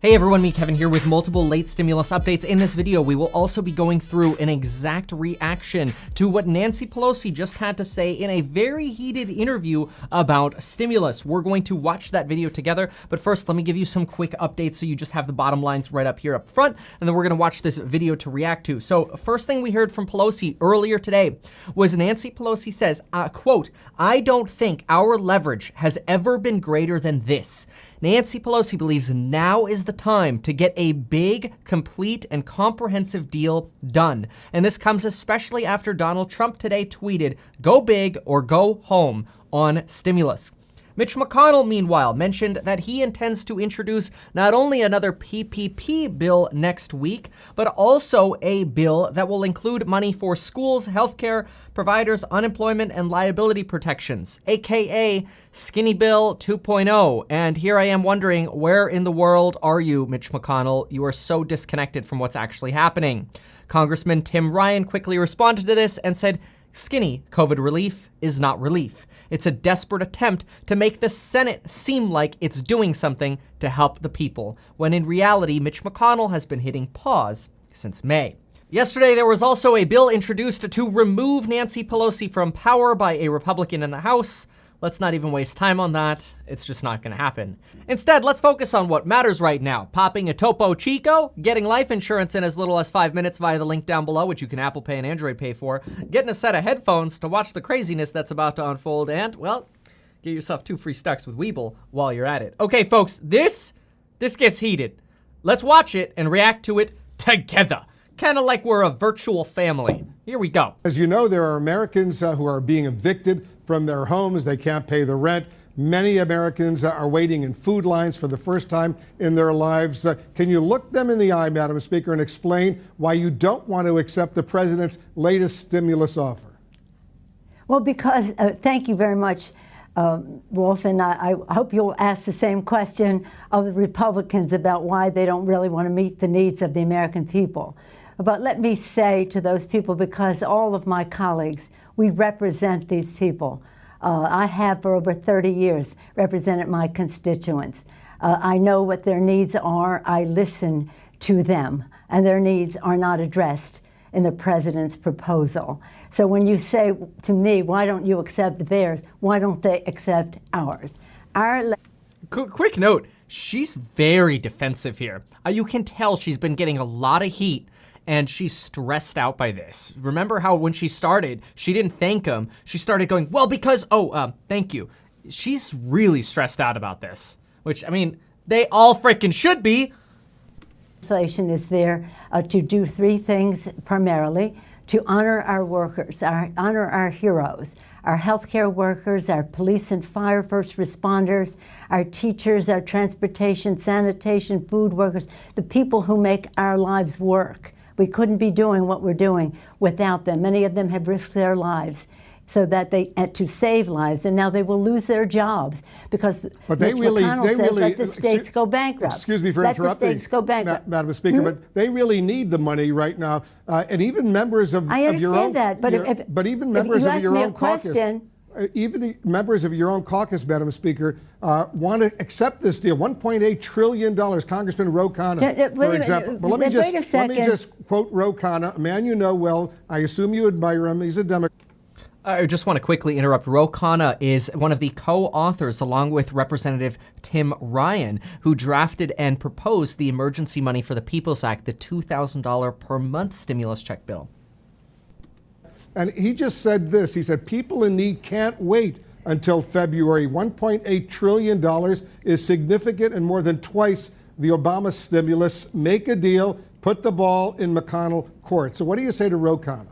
Hey everyone, me Kevin here with multiple late stimulus updates. In this video, we will also be going through an exact reaction to what Nancy Pelosi just had to say in a very heated interview about stimulus. We're going to watch that video together, but first let me give you some quick updates so you just have the bottom lines right up here up front, and then we're gonna watch this video to react to. So first thing we heard from Pelosi earlier today was Nancy Pelosi says, quote, "I don't think our leverage has ever been greater than this." Nancy Pelosi believes now is the time to get a big, complete, and comprehensive deal done. And this comes especially after Donald Trump today tweeted, "Go big or go home" on stimulus. Mitch McConnell, meanwhile, mentioned that he intends to introduce not only another PPP bill next week, but also a bill that will include money for schools, healthcare providers, unemployment, and liability protections, aka Skinny Bill 2.0. And here I am wondering, where in the world are you, Mitch McConnell? You are so disconnected from what's actually happening. Congressman Tim Ryan quickly responded to this and said, "Skinny COVID relief is not relief. It's a desperate attempt to make the Senate seem like it's doing something to help the people, when in reality, Mitch McConnell has been hitting pause since May." Yesterday, there was also a bill introduced to remove Nancy Pelosi from power by a Republican in the House. Let's not even waste time on that. It's just not gonna happen. Instead, let's focus on what matters right now. Popping a Topo Chico, getting life insurance in as little as 5 minutes via the link down below, which you can Apple Pay and Android Pay for, getting a set of headphones to watch the craziness that's about to unfold, and, well, get yourself 2 free stocks with Weeble while you're at it. Okay, folks, this gets heated. Let's watch it and react to it together. Kind of like we're a virtual family. Here we go. As you know, there are Americans who are being evicted from their homes. They can't pay the rent. Many Americans are waiting in food lines for the first time in their lives. Can you look them in the eye, Madam Speaker, and explain why you don't want to accept the president's latest stimulus offer? Well, because, thank you very much, Wolf, and I hope you'll ask the same question of the Republicans about why they don't really want to meet the needs of the American people. But let me say to those people, because all of my colleagues, we represent these people. I have for over 30 years represented my constituents. I know what their needs are. I listen to them, and their needs are not addressed in the president's proposal. So when you say to me, why don't you accept theirs? Why don't they accept ours? Quick note, she's very defensive here. You can tell she's been getting a lot of heat and she's stressed out by this. Remember how when she started, she didn't thank him. She started going, well, because, thank you. She's really stressed out about this, which, I mean, they all freaking should be. Legislation is there to do 3 things primarily: to honor our workers, honor our heroes, our healthcare workers, our police and fire first responders, our teachers, our transportation, sanitation, food workers, the people who make our lives work. We couldn't be doing what we're doing without them. Many of them have risked their lives so that to save lives, and now they will lose their jobs because Mitch McConnell says let the states go bankrupt. Excuse me for interrupting, let the states go bankrupt. Madam Speaker, but they really need the money right now, and even members of your own. I understand that, but even members of your own caucus. Even members of your own caucus, Madam Speaker, want to accept this deal. $1.8 trillion. Congressman Ro Khanna, for example. But let me just quote Ro Khanna, a man you know well. I assume you admire him. He's a Democrat. I just want to quickly interrupt. Ro Khanna is one of the co-authors, along with Representative Tim Ryan, who drafted and proposed the emergency money for the People's Act, the $2,000 per month stimulus check bill. And he just said this. He said, people in need can't wait until February. $1.8 trillion is significant and more than twice the Obama stimulus. Make a deal. Put the ball in McConnell court. So what do you say to Ro Khanna?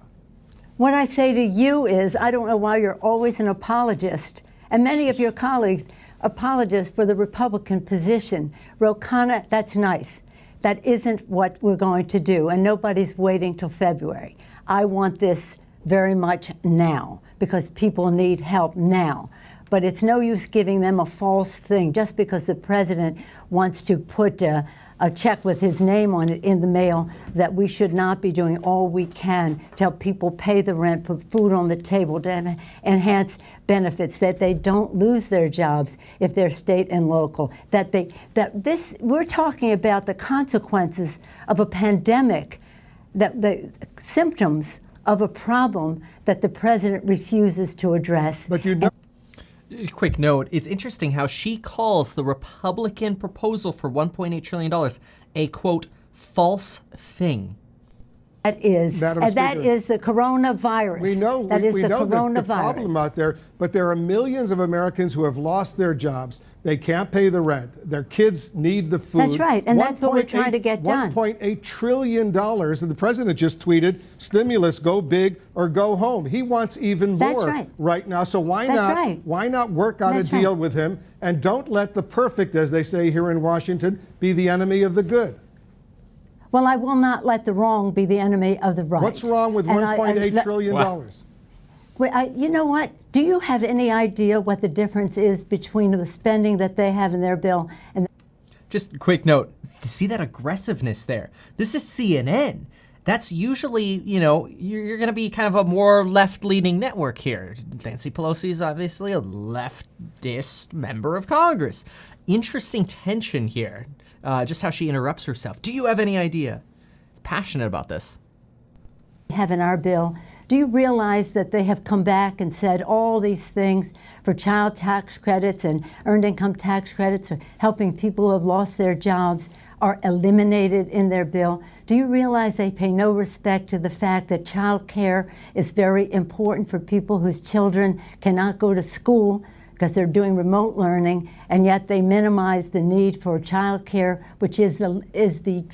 What I say to you is, I don't know why you're always an apologist. And many of your colleagues, apologists for the Republican position. Ro Khanna, that's nice. That isn't what we're going to do. And nobody's waiting till February. I want this very much now, because people need help now. But it's no use giving them a false thing just because the president wants to put a check with his name on it in the mail, that we should not be doing all we can to help people pay the rent, put food on the table, to enhance benefits, that they don't lose their jobs if they're state and local, we're talking about the consequences of a pandemic, that the symptoms of a problem that the president refuses to address. But you know. Quick note, it's interesting how she calls the Republican proposal for $1.8 trillion a, quote, false thing. That is the coronavirus. We know, that is we the know coronavirus. the problem out there, but there are millions of Americans who have lost their jobs. They can't pay the rent. Their kids need the food. That's right, and that's what we're trying to get done. $1.8 trillion, and the president just tweeted, stimulus, go big or go home. He wants even more right now, so why not work out a deal with him, and don't let the perfect, as they say here in Washington, be the enemy of the good. Well, I will not let the wrong be the enemy of the right. What's wrong with $1.8 trillion? Wow. You know what? Do you have any idea what the difference is between the spending that they have in their bill and... Just a quick note, see that aggressiveness there? This is CNN. That's usually, you're going to be kind of a more left-leaning network here. Nancy Pelosi is obviously a leftist member of Congress. Interesting tension here. Just how she interrupts herself. Do you have any idea? It's passionate about this. Have in our bill. Do you realize that they have come back and said all these things for child tax credits and earned income tax credits, for helping people who have lost their jobs, are eliminated in their bill? Do you realize they pay no respect to the fact that child care is very important for people whose children cannot go to school because they're doing remote learning, and yet they minimize the need for child care, which is the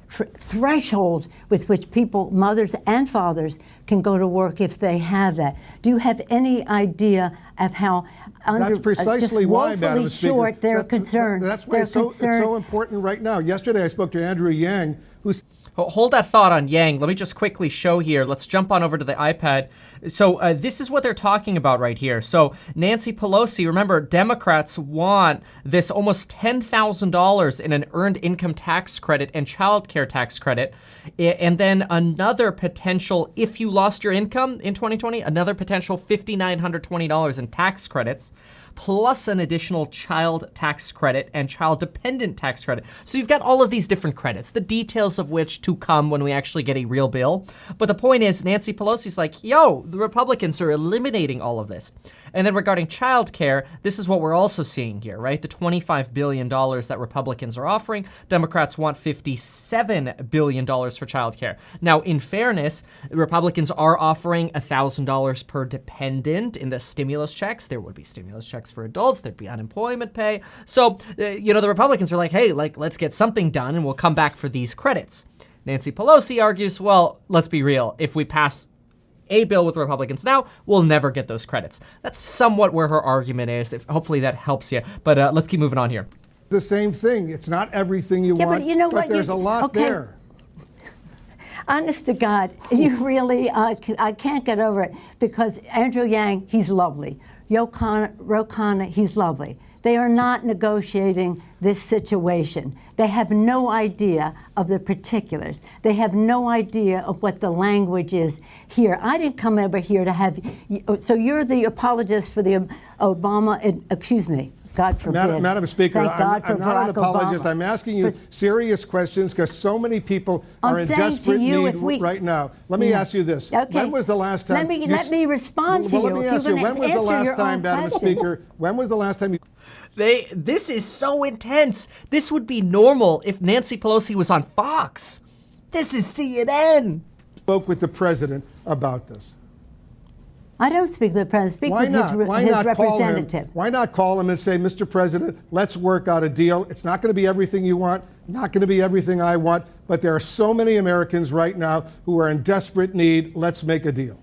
threshold with which people, mothers and fathers, can go to work if they have that? Do you have any idea of how that's precisely why, Madam Speaker, short they're concerned? That's why it's so important right now. Yesterday I spoke to Andrew Yang, who's... Hold that thought on Yang. Let me just quickly show here. Let's jump on over to the iPad. So this is what they're talking about right here. So Nancy Pelosi, remember, Democrats want this almost $10,000 in an earned income tax credit and child care tax credit. And then another potential, if you lost your income in 2020, another potential $5,920 in tax credits, plus an additional child tax credit and child dependent tax credit. So you've got all of these different credits, the details of which to come when we actually get a real bill. But the point is, Nancy Pelosi's like, yo, the Republicans are eliminating all of this. And then regarding child care, this is what we're also seeing here, right? The $25 billion that Republicans are offering. Democrats want $57 billion for child care. Now, in fairness, Republicans are offering $1,000 per dependent in the stimulus checks. There would be stimulus checks for adults. There'd be unemployment pay. So, the Republicans are like, hey, let's get something done and we'll come back for these credits. Nancy Pelosi argues, well, let's be real. If we pass a bill with Republicans now, we'll never get those credits. That's somewhat where her argument is. Hopefully that helps you. But let's keep moving on here. The same thing. It's not everything you want, but you know what? There's a lot there. Honest to God, you really, I can't get over it, because Andrew Yang, he's lovely. Ro Khanna, he's lovely. They are not negotiating this situation. They have no idea of the particulars. They have no idea of what the language is here. I didn't come over here to have, so you're the apologist for the Obama, excuse me, God forbid. Madam Speaker, I'm not an apologist. Obama. I'm asking you serious questions because so many people are in desperate need right now. Let me ask you this. Okay. When was the last time? Let me respond to you. Let me ask you, when was the last time, Madam Speaker, when was the last time you... This is so intense. This would be normal if Nancy Pelosi was on Fox. This is CNN. Spoke with the president about this. I don't speak to the president. Speak with his representative. Why not call him and say, Mr. President, let's work out a deal. It's not going to be everything you want, not going to be everything I want, but there are so many Americans right now who are in desperate need. Let's make a deal.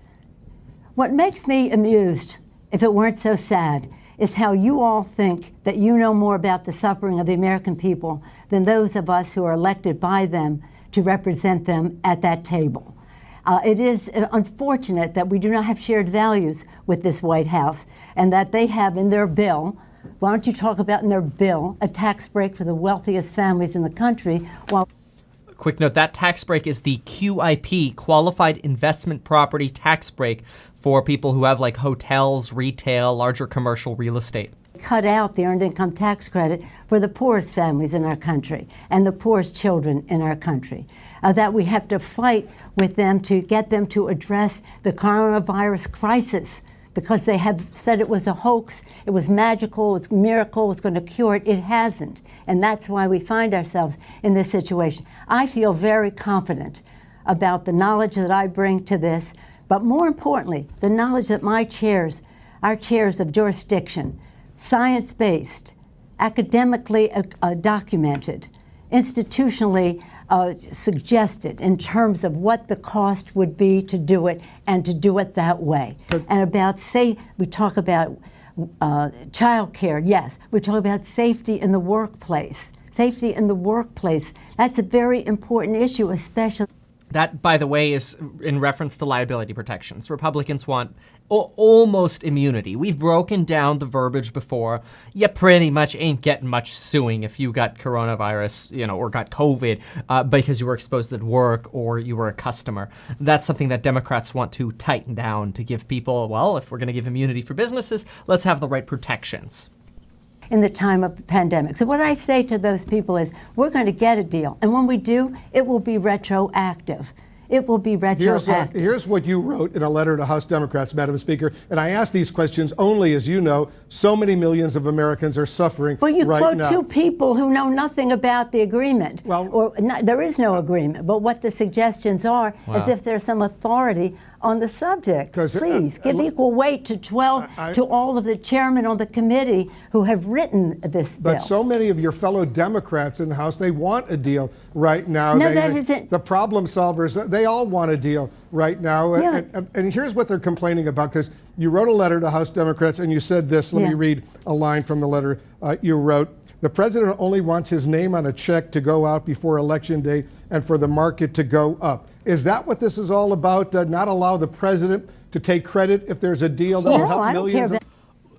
What makes me amused, if it weren't so sad, is how you all think that you know more about the suffering of the American people than those of us who are elected by them to represent them at that table. It is unfortunate that we do not have shared values with this White House, and that they have in their bill Why don't you talk about in their bill a tax break for the wealthiest families in the country? While Quick note, that tax break is the QIP, Qualified Investment Property Tax Break, for people who have like hotels, retail, larger commercial real estate. cut out the earned income tax credit for the poorest families in our country and the poorest children in our country. That we have to fight with them to get them to address the coronavirus crisis, because they have said it was a hoax, it was magical, it was a miracle, it was going to cure it. It hasn't. And that's why we find ourselves in this situation. I feel very confident about the knowledge that I bring to this, but more importantly, the knowledge that my chairs, our chairs of jurisdiction, science-based, academically documented, institutionally suggested in terms of what the cost would be to do it and to do it that way. And about, say, we talk about child care, yes. We talk about safety in the workplace. Safety in the workplace, that's a very important issue, especially. That, by the way, is in reference to liability protections. Republicans want almost immunity. We've broken down the verbiage before. You pretty much ain't getting much suing if you got coronavirus, or got COVID because you were exposed at work or you were a customer. That's something that Democrats want to tighten down to give people, well, if we're going to give immunity for businesses, let's have the right protections. In the time of the pandemic. So what I say to those people is, we're going to get a deal. And when we do, it will be retroactive. It will be retroactive. Here's what you wrote in a letter to House Democrats, Madam Speaker. And I ask these questions only, as you know, so many millions of Americans are suffering right now. Well, you quote two people who know nothing about the agreement. Well, there is no agreement. But what the suggestions are, as if there's some authority on the subject. Please give equal weight to all of the chairmen on the committee who have written this bill. But so many of your fellow Democrats in the House, they want a deal right now. No, that isn't. The problem solvers, they all want a deal right now. Yeah. And here's what they're complaining about, because you wrote a letter to House Democrats and you said this. Let me read a line from the letter you wrote. The president only wants his name on a check to go out before Election Day and for the market to go up. Is that what this is all about? Not allow the president to take credit if there's a deal that will help millions?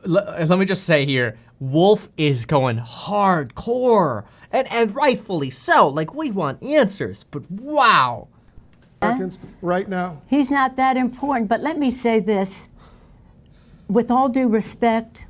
Let me just say here, Wolf is going hardcore, and rightfully so. Like, we want answers, but wow. Americans right now. He's not that important, but let me say this. With all due respect,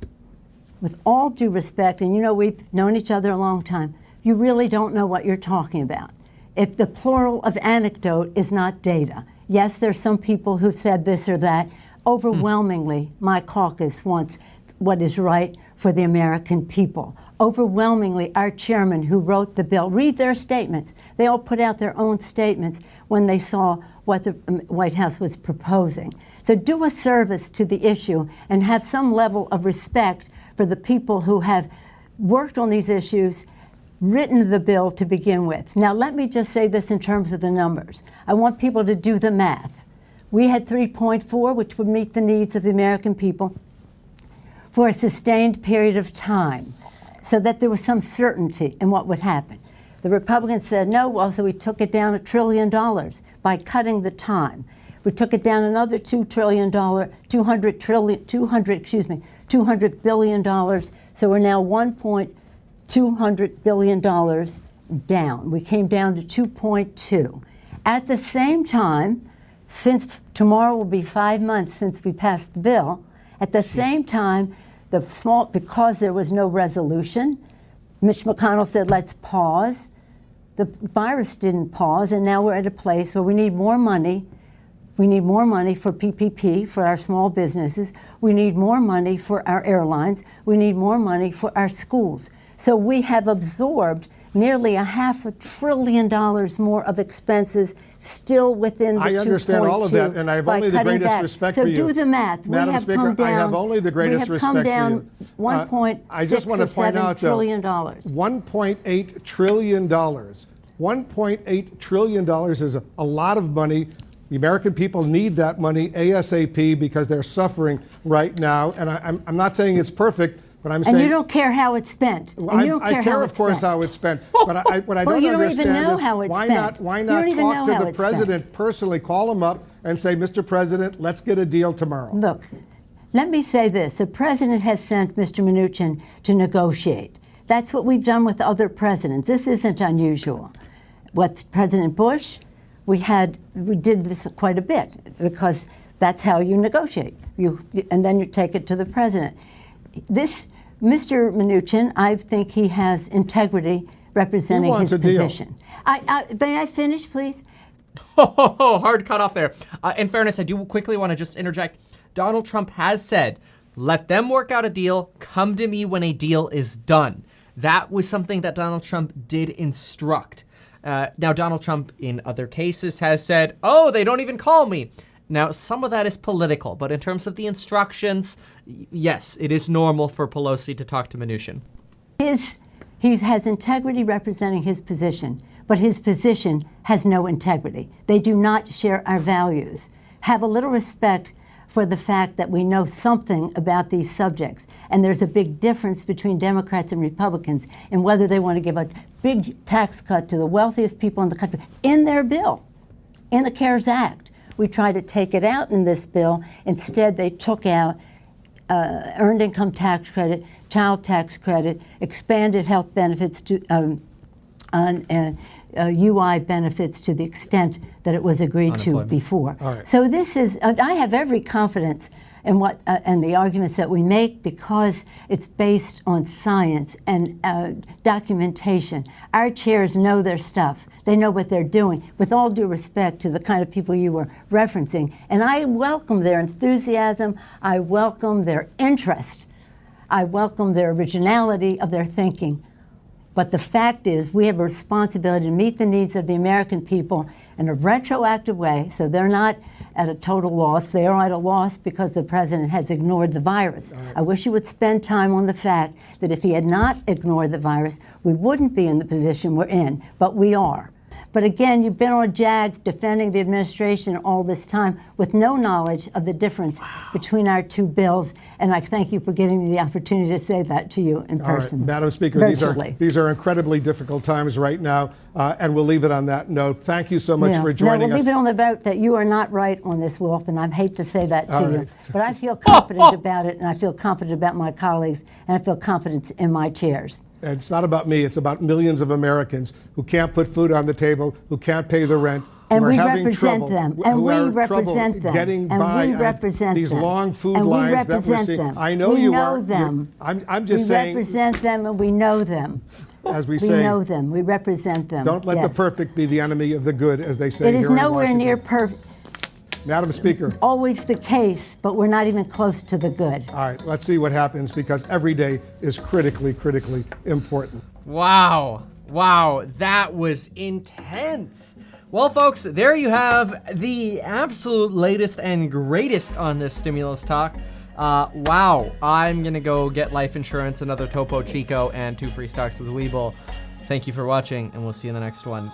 and we've known each other a long time, you really don't know what you're talking about. If the plural of anecdote is not data. Yes, there's some people who said this or that. Overwhelmingly, my caucus wants what is right for the American people. Overwhelmingly, our chairman who wrote the bill, read their statements. They all put out their own statements when they saw what the White House was proposing. So do a service to the issue and have some level of respect for the people who have worked on these issues, written the bill to begin with. Now, let me just say this in terms of the numbers. I want people to do the math. We had 3.4, which would meet the needs of the American people for a sustained period of time, so that there was some certainty in what would happen. The Republicans said no, well, so we took it down $1 trillion by cutting the time. We took it down another $200 billion, so we're now $200 billion down. We came down to 2.2. At the same time, since tomorrow will be 5 months since we passed the bill, at the same time, because there was no resolution, Mitch McConnell said, let's pause. The virus didn't pause, and now we're at a place where we need more money. We need more money for PPP, for our small businesses. We need more money for our airlines. We need more money for our schools. So we have absorbed nearly $500 billion more of expenses still within the 2.2. I understand all of that, and I have only the greatest respect for you. So do the math. Madam Speaker, I have only the greatest respect for you. We have come down $1.6 trillion. $1.8 trillion. $1.8 trillion is a lot of money. The American people need that money ASAP because they're suffering right now. And I'm not saying it's perfect, but I'm saying... And you don't care how it's spent. I care, of course, how it's spent. But what I don't understand is why not talk to the president personally, call him up and say, Mr. President, let's get a deal tomorrow. Look, Let me say this. The president has sent Mr. Mnuchin to negotiate. That's what we've done with other presidents. This isn't unusual. With President Bush, we did this quite a bit because that's how you negotiate. And then you take it to the president. This Mr. Mnuchin, I think he has integrity representing his position. May I finish, please? Hard cut off there. In fairness, I do quickly want to just interject. Donald Trump has said, let them work out a deal, come to me when a deal is done. That was something that Donald Trump did instruct. Now, Donald Trump in other cases has said, oh, they don't even call me. Now, some of that is political, but in terms of the instructions, yes, it is normal for Pelosi to talk to Mnuchin. He has integrity representing his position, but his position has no integrity. They do not share our values. Have a little respect for the fact that we know something about these subjects. And there's a big difference between Democrats and Republicans in whether they want to give a big tax cut to the wealthiest people in the country in their bill, in the CARES Act. We tried to take it out in this bill. Instead, they took out earned income tax credit, child tax credit, expanded health benefits to UI benefits to the extent that it was agreed to before. Right. So this is, I have every confidence in what and the arguments that we make because it's based on science and documentation. Our chairs know their stuff. They know what they're doing, with all due respect to the kind of people you were referencing. And I welcome their enthusiasm. I welcome their interest. I welcome their originality of their thinking. But the fact is, we have a responsibility to meet the needs of the American people in a retroactive way, so they're not at a total loss. They are at a loss because the president has ignored the virus. I wish he would spend time on the fact that if he had not ignored the virus, we wouldn't be in the position we're in, but we are. But again, you've been on a jag defending the administration all this time with no knowledge of the difference between our two bills. And I thank you for giving me the opportunity to say that to you in person. All right, Madam Speaker, virtually. these are incredibly difficult times right now, and we'll leave it on that note. Thank you so much for joining we'll us. Leave it on the vote that you are not right on this, Wolf, and I hate to say that to you. But I feel confident about it, and I feel confident about my colleagues, and I feel confidence in my chairs. And it's not about me, it's about millions of Americans who can't put food on the table, who can't pay the rent, and who are we having represent trouble, them, who and we are represent them, getting and by we represent these them, long food and lines we represent that we're seeing. them. I know we you know are. them. I'm just saying. We represent them, and we know them. As we We say, know them. We represent them. don't let the perfect be the enemy of the good, as they say It is here in nowhere Washington. near perfect. Madam Speaker. Always the case, but we're not even close to the good. All right, let's see what happens because every day is critically, critically important. Wow. Wow, that was intense. Well, folks, there you have the absolute latest and greatest on this stimulus talk. Wow, I'm gonna go get life insurance, another Topo Chico, and 2 free stocks with Webull. Thank you for watching, and we'll see you in the next one.